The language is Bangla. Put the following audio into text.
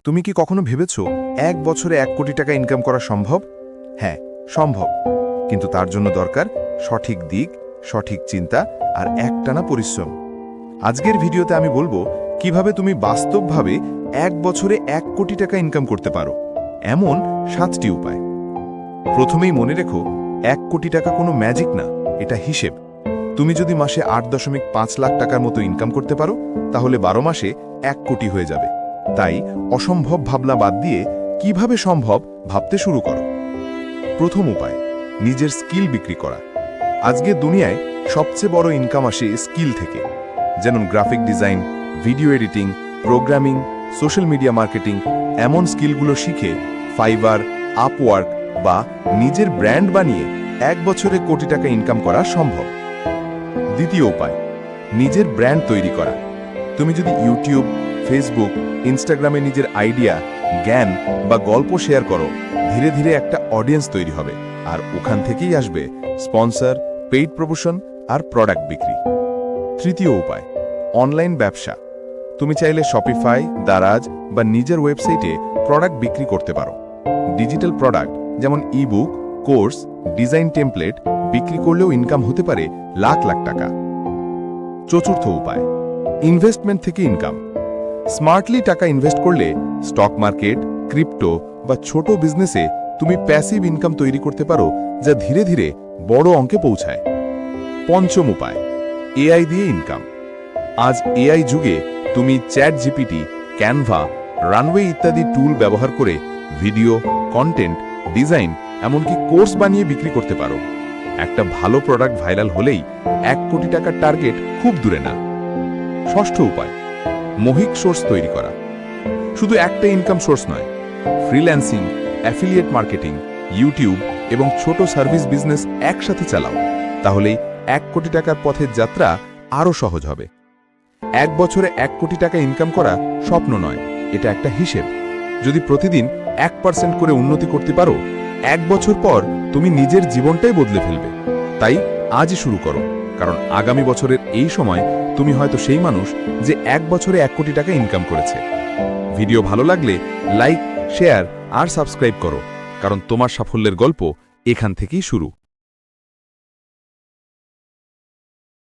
তুমি কি কখনো ভেবেছো ১ বছরে ১ কোটি টাকা ইনকাম করা সম্ভব? হ্যাঁ, সম্ভব। কিন্তু তার জন্য দরকার সঠিক দিক, সঠিক চিন্তা আর একটানা পরিশ্রম। আজকের ভিডিওতে আমি বলবো কিভাবে তুমি বাস্তবভাবে ১ বছরে ১ কোটি টাকা ইনকাম করতে পারো, এমন ৭টি উপায়। প্রথমেই মনে রেখো, ১ কোটি টাকা কোনো ম্যাজিক না, এটা হিসেব। তুমি যদি মাসে ৮.৫ লাখ টাকার মতো ইনকাম করতে পারো, তাহলে ১২ মাসে ১ কোটি হয়ে যাবে। তাই অসম্ভব ভাবনা বাদ দিয়ে কিভাবে সম্ভব ভাবতে শুরু করো। প্রথম উপায়, নিজের স্কিল বিক্রি করা। আজকের দুনিয়ায় সবচেয়ে বড় ইনকাম আসে স্কিল থেকে, যেমন graphic design, video editing, programming, social media marketing. এমন স্কিলগুলো শিখে ফাইবার, আপওয়ার্ক বা নিজের ব্র্যান্ড বানিয়ে ১ বছরে কোটি টাকা ইনকাম করা সম্ভব। দ্বিতীয় উপায়, নিজের ব্র্যান্ড তৈরি করা। তুমি যদি ইউটিউব, ফেসবুক, ইনস্টাগ্রামে নিজের আইডিয়া, জ্ঞান বা গল্প শেয়ার করো, ধীরে ধীরে একটা অডিয়েন্স তৈরি হবে, আর ওখান থেকেই আসবে স্পন্সর, পেইড প্রমোশন আর প্রোডাক্ট বিক্রি। তৃতীয় উপায়, অনলাইন ব্যবসা। তুমি চাইলে শপিফাই, দারাজ বা নিজের ওয়েবসাইটে প্রোডাক্ট বিক্রি করতে পারো। ডিজিটাল প্রোডাক্ট যেমন ইবুক, কোর্স, ডিজাইন টেমপ্লেট বিক্রি করলেও ইনকাম হতে পারে লাখ লাখ টাকা। চতুর্থ উপায়, ইনভেস্টমেন্ট থেকে ইনকাম। স্মার্টলি টাকা ইনভেস্ট করলে স্টক মার্কেট, ক্রিপ্টো বা ছোট বিজনেসে তুমি প্যাসিভ ইনকাম তৈরি করতে পারো, যা ধীরে ধীরে বড় অঙ্কে পৌঁছায়। পঞ্চম উপায়, এআই দিয়ে ইনকাম। আজ এআই যুগে তুমি চ্যাট জিপিটি, ক্যানভা, রানওয়ে ইত্যাদি টুল ব্যবহার করে ভিডিও, কন্টেন্ট, ডিজাইন, এমনকি কোর্স বানিয়ে বিক্রি করতে পারো। একটা ভালো প্রোডাক্ট ভাইরাল হলেই ১ কোটি টাকার টার্গেট খুব দূরে না। ষষ্ঠ উপায়, মৌখিক সোর্স তৈরি করা। শুধু একটা ইনকাম সোর্স নয়, ফ্রিল্যান্সিং, অ্যাফিলিয়েট মার্কেটিং, ইউটিউব এবং ছোট সার্ভিস বিজনেস একসাথে চালাও, তাহলেই ১ কোটি টাকার পথের যাত্রা আরও সহজ হবে। ১ বছরে ১ কোটি টাকা ইনকাম করা স্বপ্ন নয়, এটা একটা হিসেব। যদি প্রতিদিন ১% করে উন্নতি করতে পারো, ১ বছর পর তুমি নিজের জীবনটাই বদলে ফেলবে। তাই আজই শুরু করো, কারণ আগামী বছরের এই সময় তুমি হয়তো সেই মানুষ যে ১ বছরে ১ কোটি টাকা ইনকাম করেছে। ভিডিও ভালো লাগলে লাইক, শেয়ার আর সাবস্ক্রাইব করো, কারণ তোমার সাফল্যের গল্প এখান থেকেই শুরু।